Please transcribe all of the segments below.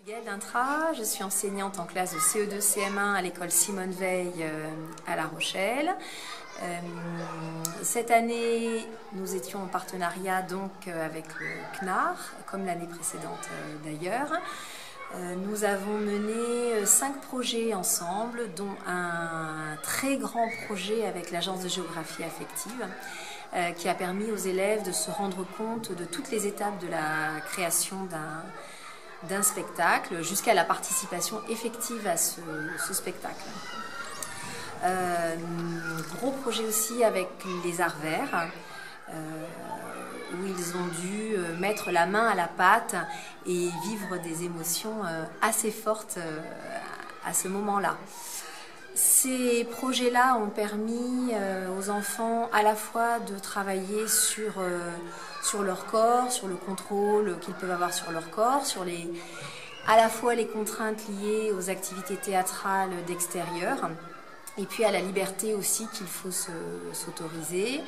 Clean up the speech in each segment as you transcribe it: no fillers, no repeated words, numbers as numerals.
Gaëlle Dintra, je suis enseignante en classe de CE2 CM1 à l'école Simone Veil à La Rochelle. Cette année, nous étions en partenariat donc avec le CNAR, comme l'année précédente d'ailleurs. Nous avons mené 5 projets ensemble, dont un très grand projet avec l'Agence de géographie affective, qui a permis aux élèves de se rendre compte de toutes les étapes de la création d'un spectacle jusqu'à la participation effective à ce spectacle. Gros projet aussi avec les Arts Verts, où ils ont dû mettre la main à la pâte et vivre des émotions assez fortes à ce moment-là. Ces projets-là ont permis aux enfants à la fois de travailler sur leur corps, sur le contrôle qu'ils peuvent avoir sur leur corps, sur à la fois les contraintes liées aux activités théâtrales d'extérieur, et puis à la liberté aussi qu'il faut s'autoriser.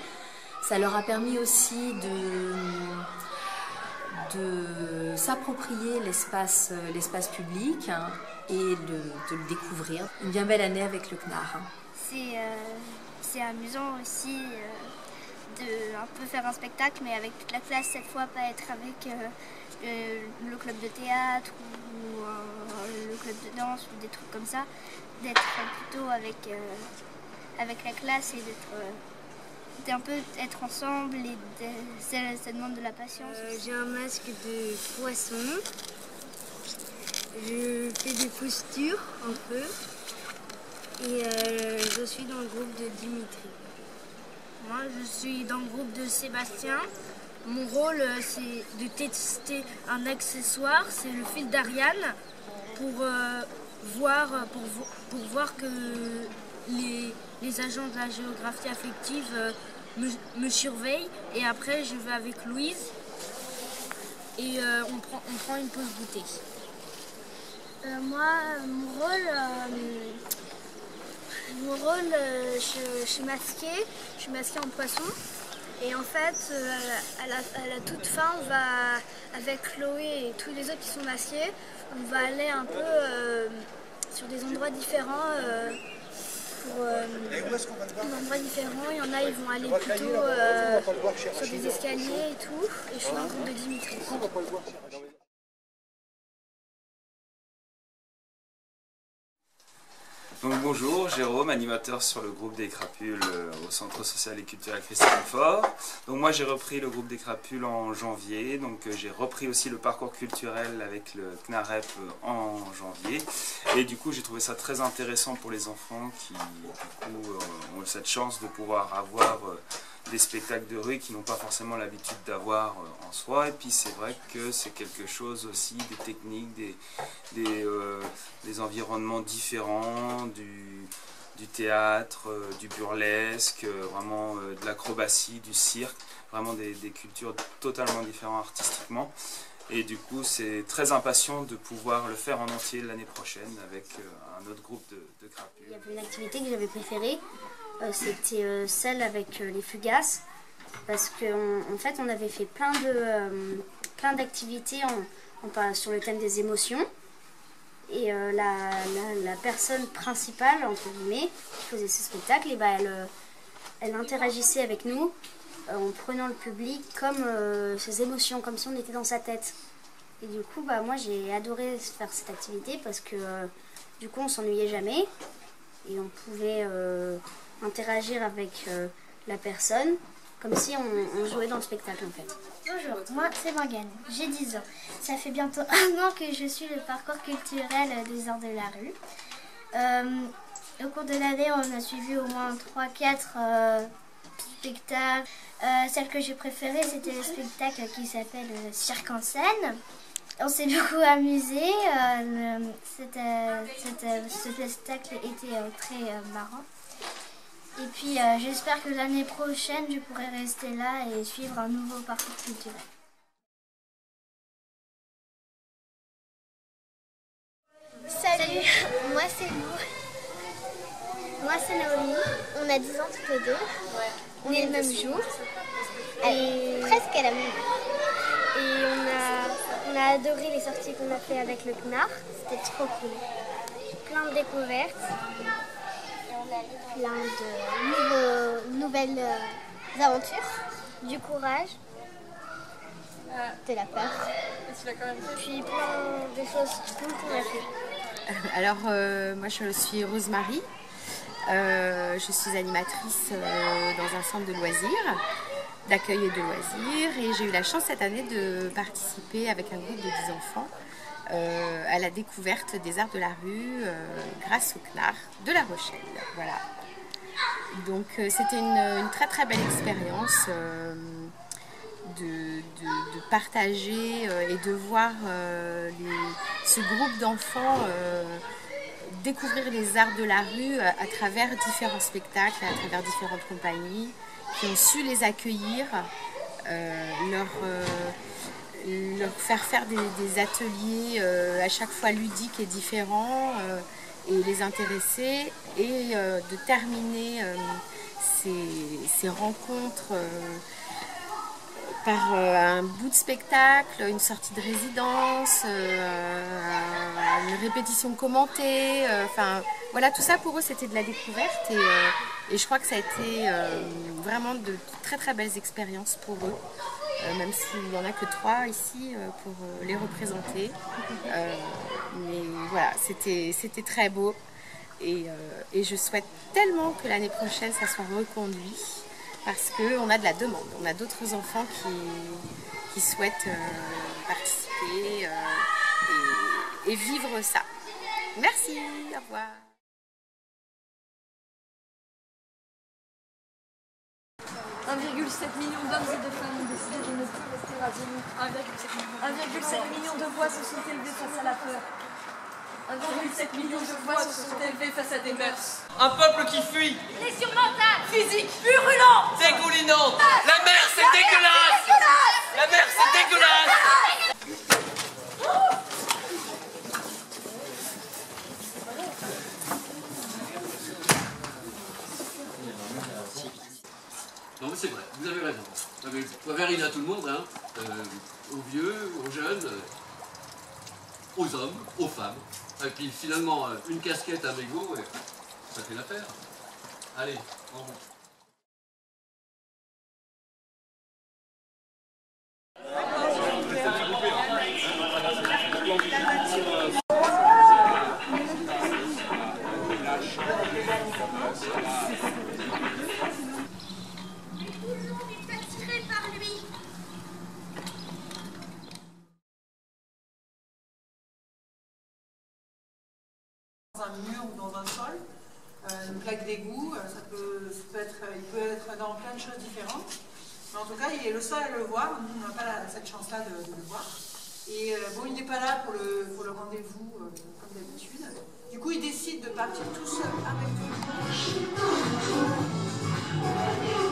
Ça leur a permis aussi de s'approprier l'espace public et de le découvrir. Une bien belle année avec le CNAR. C'est amusant aussi de un peu faire un spectacle, mais avec toute la classe cette fois, pas être avec le club de théâtre ou le club de danse ou des trucs comme ça, d'être plutôt avec la classe et d'un peu être ensemble, et ça demande de la patience. J'ai un masque de poisson, je fais des postures un peu et je suis dans le groupe de Dimitri. Moi je suis dans le groupe de Sébastien. Mon rôle c'est de tester un accessoire, c'est le fil d'Ariane pour voir que les agents de la géographie affective me surveillent, et après je vais avec Louise et on prend une pause goûter. Moi, mon rôle, je suis masquée en poisson, et en fait à la toute fin, on va avec Chloé et tous les autres qui sont masqués, on va aller un peu sur des endroits différents. Il y en a, ils vont aller plutôt sur des escaliers et tout, et je suis dans le groupe de Dimitri. Donc bonjour, Jérôme, animateur sur le groupe des Crapules au Centre social et culturel Christian Fort. Donc moi j'ai repris le groupe des Crapules en janvier, donc j'ai repris aussi le parcours culturel avec le CNAREP en janvier. Et du coup j'ai trouvé ça très intéressant pour les enfants qui du coup ont cette chance de pouvoir avoir des spectacles de rue qu'ils n'ont pas forcément l'habitude d'avoir en soi. Et puis c'est vrai que c'est quelque chose aussi, des techniques, des environnements différents, du théâtre, du burlesque, vraiment de l'acrobatie, du cirque, vraiment des cultures totalement différentes artistiquement. Et du coup c'est très impatient de pouvoir le faire en entier l'année prochaine avec un autre groupe de Crapules. Il y avait une activité que j'avais préférée. C'était celle avec les fugaces, parce qu'en fait on avait fait plein d'activités sur le thème des émotions, et la personne principale entre guillemets qui faisait ce spectacle, et elle interagissait avec nous en prenant le public comme ses émotions, comme si on était dans sa tête. Et du coup moi j'ai adoré faire cette activité parce que du coup on s'ennuyait jamais et on pouvait interagir avec la personne, comme si on jouait dans le spectacle en fait. Bonjour, moi c'est Morgane, j'ai 10 ans. Ça fait bientôt 1 an que je suis le parcours culturel des Arts de la rue. Au cours de l'année, on a suivi au moins 3-4 spectacles. Celle que j'ai préférée, c'était le spectacle qui s'appelle Cirque en scène. On s'est beaucoup amusé. Ce spectacle était très marrant. Et puis j'espère que l'année prochaine, je pourrai rester là et suivre un nouveau parcours culturel. Salut, moi c'est Lou. Moi c'est Naomi. On a 10 ans toutes les deux. On est le même jour. Et presque à la même. Et on On a adoré les sorties qu'on a fait avec le CNAR, c'était trop cool. Plein de découvertes, plein de nouvelles aventures, du courage, de la peur, puis plein de choses cool qu'on a fait. Alors moi je suis Rose-Marie, je suis animatrice dans un centre de loisirs, d'accueil et de loisirs, et j'ai eu la chance cette année de participer avec un groupe de 10 enfants à la découverte des arts de la rue grâce au CNAR de La Rochelle. Voilà. Donc c'était une très très belle expérience de partager et de voir ce groupe d'enfants découvrir les arts de la rue à travers différents spectacles, à travers différentes compagnies qui ont su les accueillir, leur faire des ateliers à chaque fois ludiques et différents et les intéresser, et de terminer ces rencontres par un bout de spectacle, une sortie de résidence, une répétition commentée, enfin voilà, tout ça pour eux c'était de la découverte, et je crois que ça a été vraiment de très très belles expériences pour eux, même s'il n'y en a que 3 ici pour les représenter, mais voilà, c'était très beau, et je souhaite tellement que l'année prochaine ça soit reconduit, parce qu'on a de la demande, on a d'autres enfants qui souhaitent participer et vivre ça. Merci, au revoir. 1,7 million d'hommes et de femmes ont décidé de ne plus rester à genoux. 1,7 million de voix se sont élevées face à la peur. 1,7 million de voix se sont élevées face à des mœurs. Un peuple qui fuit. Blessures mentales, physiques, purulentes, dégoulinantes. La mer c'est dégueulasse. La mer c'est dégueulasse. Non mais c'est vrai, vous avez raison. Vous avez rien à tout le monde, hein, aux vieux, aux jeunes, aux hommes, aux femmes. Et puis finalement, une casquette à mégot, ça fait l'affaire. Allez, en route. Dans un mur ou dans un sol, une plaque d'égout, il peut être dans plein de choses différentes. Mais en tout cas, il est le seul à le voir, nous on n'a pas cette chance-là de le voir. Et bon, il n'est pas là pour le rendez-vous comme d'habitude. Du coup, il décide de partir tout seul avec tout le monde.